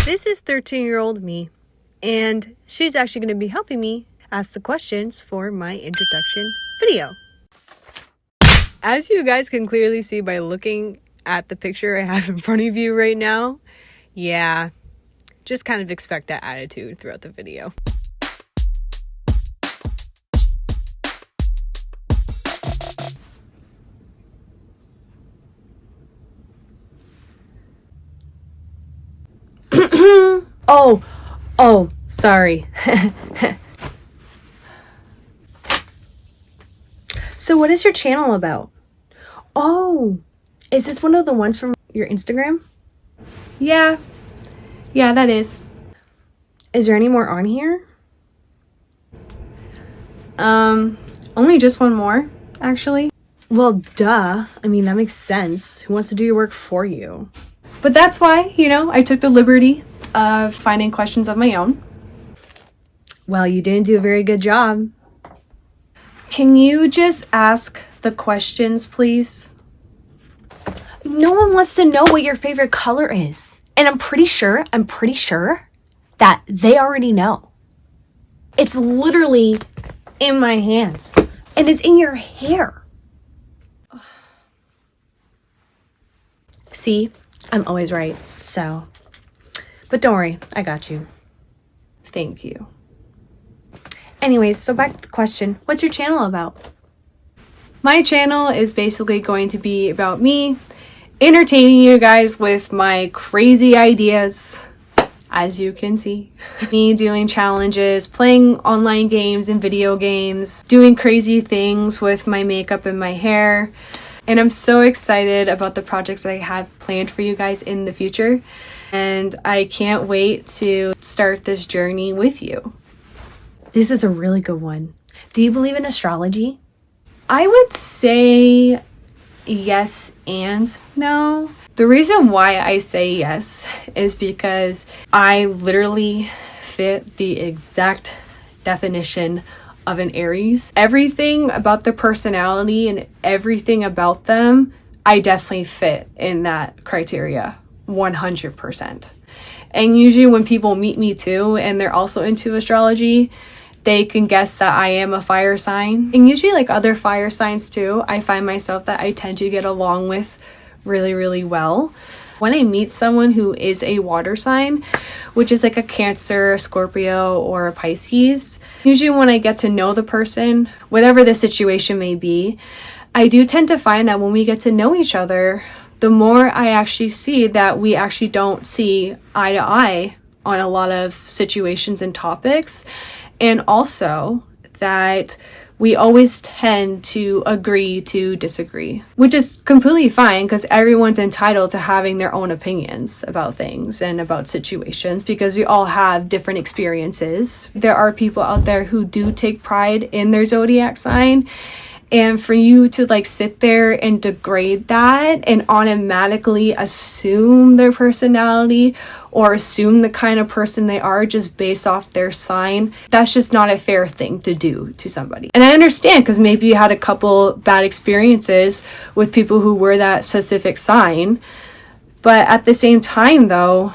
This is 13-year-old me, and she's actually going to be helping me ask the questions for my introduction video. As you guys can clearly see by looking at the picture I have in front of you right now, yeah, just kind of expect that attitude throughout the video. Oh, sorry. So what is your channel about? Oh, is this one of the ones from your Instagram? Yeah, that is. Is there any more on here? Only just one more, actually. Well, duh. I mean, that makes sense. Who wants to do your work for you? But that's why, I took the liberty of finding questions of my own. Well, you didn't do a very good job. Can you just ask the questions, please? No one wants to know what your favorite color is. And I'm pretty sure that they already know. It's literally in my hands. And it's in your hair. See, I'm always right, so. But don't worry, I got you. Thank you. Anyways, so back to the question. What's your channel about? My channel is basically going to be about me entertaining you guys with my crazy ideas, as you can see. Me doing challenges, playing online games and video games, doing crazy things with my makeup and my hair. And I'm so excited about the projects I have planned for you guys in the future. And I can't wait to start this journey with you. This is a really good one. Do you believe in astrology? I would say yes and no. The reason why I say yes is because I literally fit the exact definition of an Aries. Everything about their personality and everything about them, I definitely fit in that criteria 100%. And usually when people meet me too and they're also into astrology, they can guess that I am a fire sign. And usually like other fire signs too, I find myself that I tend to get along with really, really well. When I meet someone who is a water sign, which is like a Cancer, a Scorpio, or a Pisces, usually when I get to know the person, whatever the situation may be, I do tend to find that when we get to know each other, the more I actually see that we actually don't see eye to eye on a lot of situations and topics. And also that we always tend to agree to disagree, which is completely fine because everyone's entitled to having their own opinions about things and about situations because we all have different experiences. There are people out there who do take pride in their zodiac sign. And for you to like sit there and degrade that and automatically assume their personality or assume the kind of person they are just based off their sign, that's just not a fair thing to do to somebody. And I understand because maybe you had a couple bad experiences with people who were that specific sign. But at the same time though,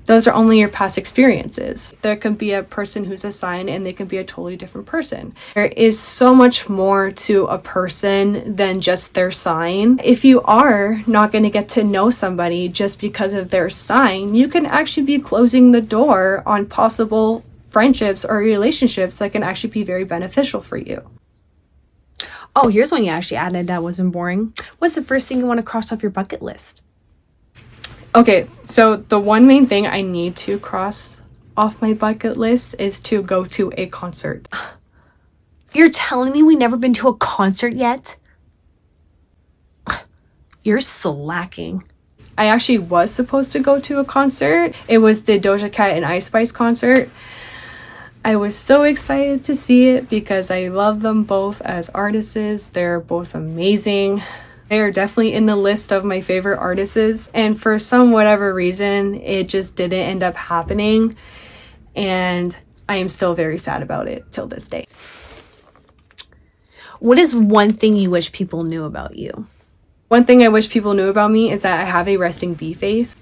those are only your past experiences. There can be a person who's a sign and they can be a totally different person. There is so much more to a person than just their sign. If you are not going to get to know somebody just because of their sign, you can actually be closing the door on possible friendships or relationships that can actually be very beneficial for you. Oh, here's one you actually added that wasn't boring. What's the first thing you want to cross off your bucket list? Okay, so the one main thing I need to cross off my bucket list is to go to a concert. You're telling me we've never been to a concert yet? You're slacking. I actually was supposed to go to a concert. It was the Doja Cat and Ice Spice concert. I was so excited to see it because I love them both as artists. They're both amazing. They are definitely in the list of my favorite artists, and for some whatever reason, it just didn't end up happening, and I am still very sad about it till this day. What is one thing you wish people knew about you? One thing I wish people knew about me is that I have a resting bee face.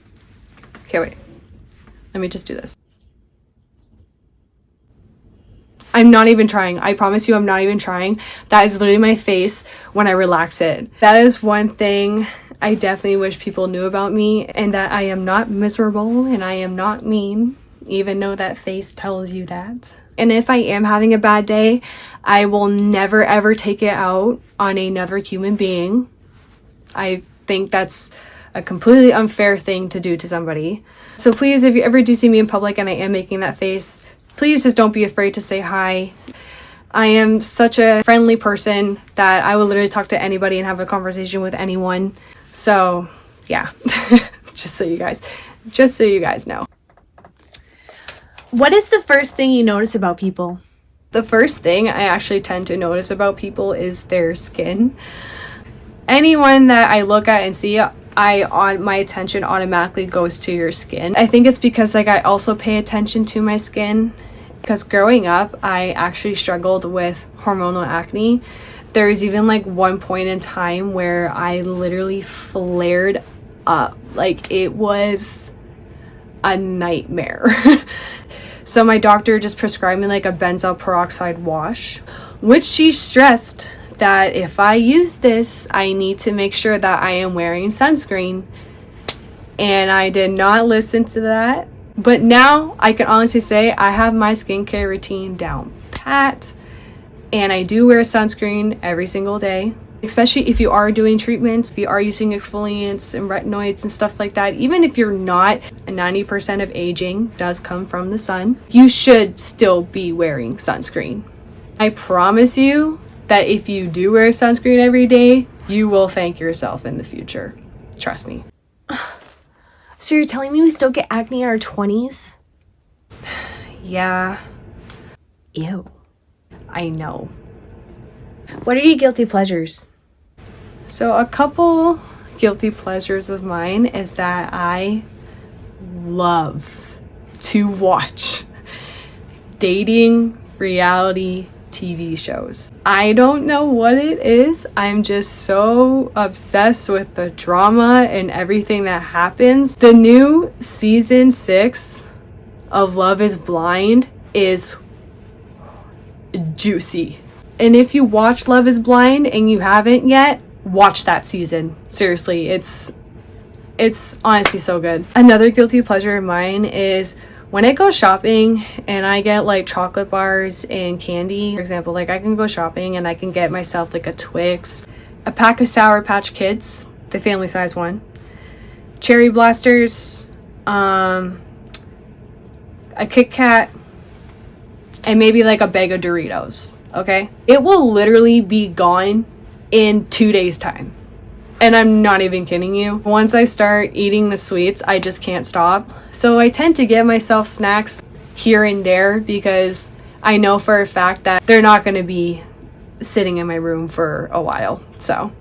Okay, wait. Let me just do this. I'm not even trying. I promise you I'm not even trying. That is literally my face when I relax it. That is one thing I definitely wish people knew about me, and that I am not miserable and I am not mean, even though that face tells you that. And if I am having a bad day, I will never ever take it out on another human being. I think that's a completely unfair thing to do to somebody. So please, if you ever do see me in public and I am making that face, please just don't be afraid to say hi. I am such a friendly person that I will literally talk to anybody and have a conversation with anyone. So yeah, just so you guys know. What is the first thing you notice about people? The first thing I actually tend to notice about people is their skin. Anyone that I look at and see, my attention automatically goes to your skin. I think it's because like I also pay attention to my skin, because growing up I actually struggled with hormonal acne. There was even like one point in time where I literally flared up. Like it was a nightmare. So my doctor just prescribed me like a benzoyl peroxide wash, which she stressed that if I use this, I need to make sure that I am wearing sunscreen. And I did not listen to that. But now I can honestly say I have my skincare routine down pat. And I do wear sunscreen every single day. Especially if you are doing treatments, if you are using exfoliants and retinoids and stuff like that, even if you're not, 90% of aging does come from the sun, you should still be wearing sunscreen. I promise you that if you do wear sunscreen every day, you will thank yourself in the future. Trust me. So you're telling me we still get acne in our 20s? Yeah. Ew. I know. What are your guilty pleasures? So a couple guilty pleasures of mine is that I love to watch dating reality TV shows. I don't know what it is. I'm just so obsessed with the drama and everything that happens. The new season 6 of Love is Blind is juicy. And if you watch Love is Blind and you haven't yet, watch that season. Seriously, it's honestly so good. Another guilty pleasure of mine is when I go shopping and I get like chocolate bars and candy. For example, like I can go shopping and I can get myself like a Twix, a pack of Sour Patch Kids, the family size one, Cherry Blasters, a Kit Kat, and maybe like a bag of Doritos. Okay, it will literally be gone in 2 days time, and I'm not even kidding you. Once I start eating the sweets, I just can't stop. So I tend to get myself snacks here and there because I know for a fact that they're not going to be sitting in my room for a while. So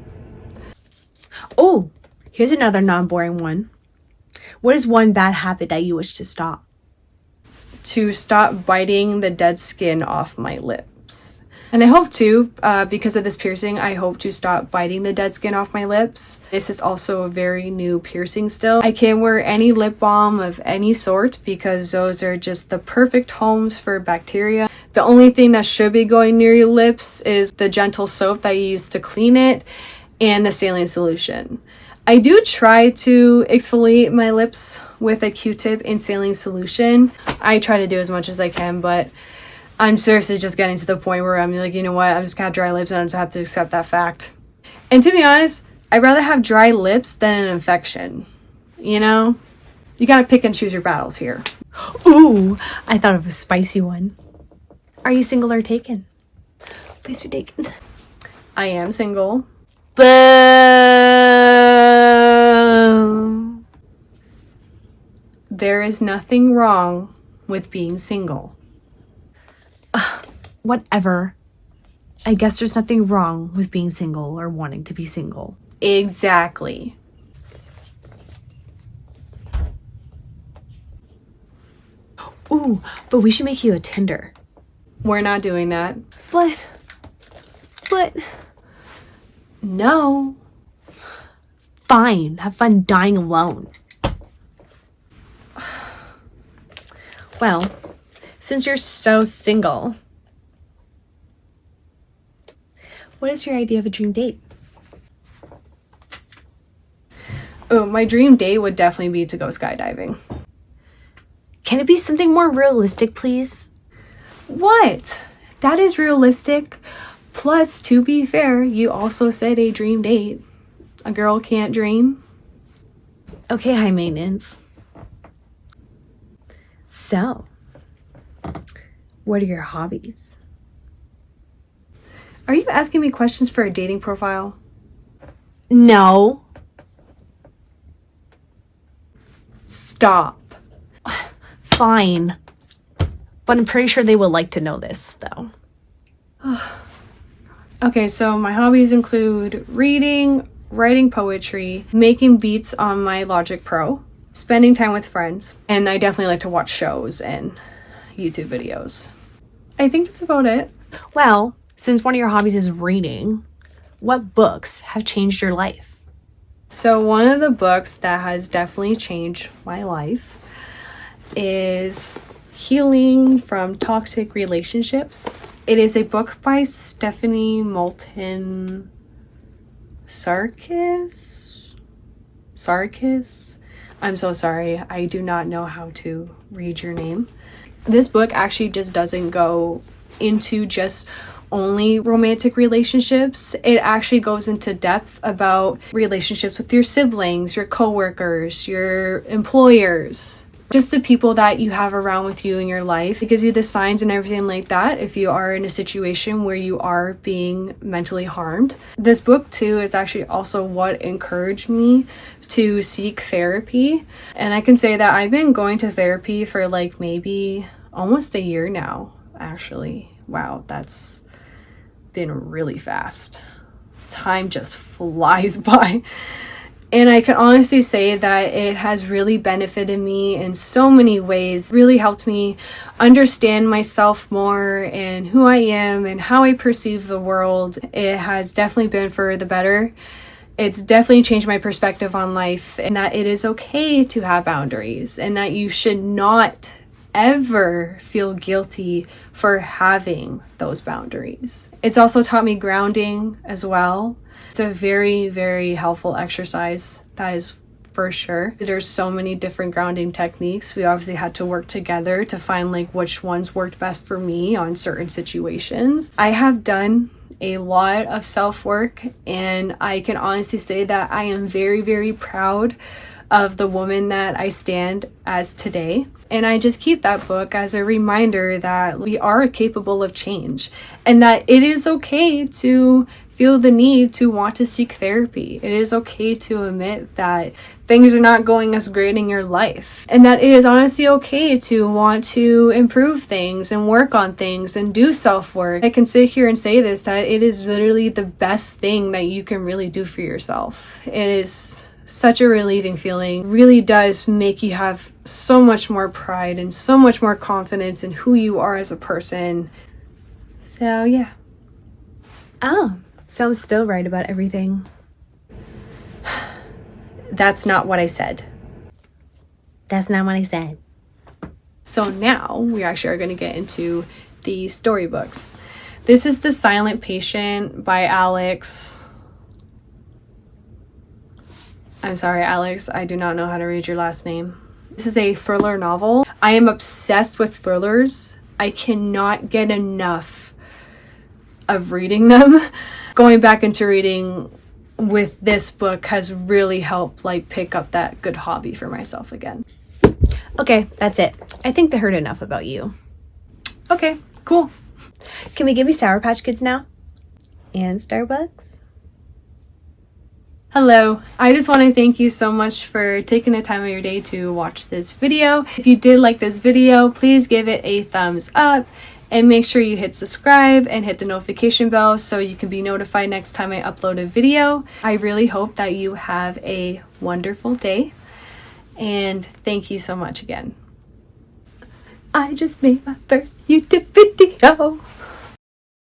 oh, here's another non-boring one. What is one bad habit that you wish to stop? To stop biting the dead skin off my lips. And I hope to, because of this piercing, I hope to stop biting the dead skin off my lips. This is also a very new piercing still. I can't wear any lip balm of any sort because those are just the perfect homes for bacteria. The only thing that should be going near your lips is the gentle soap that you use to clean it and the saline solution. I do try to exfoliate my lips with a Q-tip and saline solution. I try to do as much as I can, but I'm seriously just getting to the point where I'm like, you know what, I'm just gonna have dry lips and I just have to accept that fact. And to be honest, I'd rather have dry lips than an infection. You know? You gotta pick and choose your battles here. Ooh, I thought of a spicy one. Are you single or taken? Please be taken. I am single. Boo! There is nothing wrong with being single. Whatever. I guess there's nothing wrong with being single or wanting to be single. Exactly. Ooh, but we should make you a Tinder. We're not doing that. But, no. Fine, have fun dying alone. Well, since you're so single, what is your idea of a dream date? Oh, my dream date would definitely be to go skydiving. Can it be something more realistic, please? What? That is realistic. Plus, to be fair, you also said a dream date. A girl can't dream. Okay, high maintenance. So, what are your hobbies? Are you asking me questions for a dating profile? No. Stop. Fine. But I'm pretty sure they would like to know this, though. Okay, so my hobbies include reading, writing poetry, making beats on my Logic Pro, spending time with friends, and I definitely like to watch shows and YouTube videos. I think that's about it. Well, since one of your hobbies is reading, what books have changed your life? So one of the books that has definitely changed my life is Healing from Toxic Relationships. It is a book by Stephanie Moulton Sarkis. I'm so sorry. I do not know how to read your name. This book actually just doesn't go into just only romantic relationships. It actually goes into depth about relationships with your siblings, your coworkers, your employers, just the people that you have around with you in your life. It gives you the signs and everything like that if you are in a situation where you are being mentally harmed. This book too is actually also what encouraged me to seek therapy. And I can say that I've been going to therapy for like maybe almost a year now, actually. Wow, that's been really fast. Time just flies by. And I can honestly say that it has really benefited me in so many ways, really helped me understand myself more and who I am and how I perceive the world. It has definitely been for the better. It's definitely changed my perspective on life, and that it is okay to have boundaries and that you should not ever feel guilty for having those boundaries. It's also taught me grounding as well. It's a very, very helpful exercise, that is for sure. There's so many different grounding techniques. We obviously had to work together to find like which ones worked best for me on certain situations. I have done a lot of self-work, and I can honestly say that I am very, very proud of the woman that I stand as today. And I just keep that book as a reminder that we are capable of change and that it is okay to feel the need to want to seek therapy. It is okay to admit that things are not going as great in your life, and that it is honestly okay to want to improve things and work on things and do self-work. I can sit here and say this, that it is literally the best thing that you can really do for yourself. It is such a relieving feeling. It really does make you have so much more pride and so much more confidence in who you are as a person. So yeah. Oh, so I'm still right about everything. That's not what I said. That's not what I said. So now we actually are going to get into the storybooks. This is The Silent Patient by Alex. I'm sorry, Alex, I do not know how to read your last name. This is a thriller novel. I am obsessed with thrillers. I cannot get enough of reading them. Going back into reading with this book has really helped like pick up that good hobby for myself again. Okay, that's it. I think they heard enough about you. Okay, cool. Can we give me Sour Patch Kids now? And Starbucks? Hello, I just want to thank you so much for taking the time of your day to watch this video. If you did like this video, please give it a thumbs up and make sure you hit subscribe and hit the notification bell so you can be notified next time I upload a video. I really hope that you have a wonderful day, and thank you so much again. I just made my first YouTube video.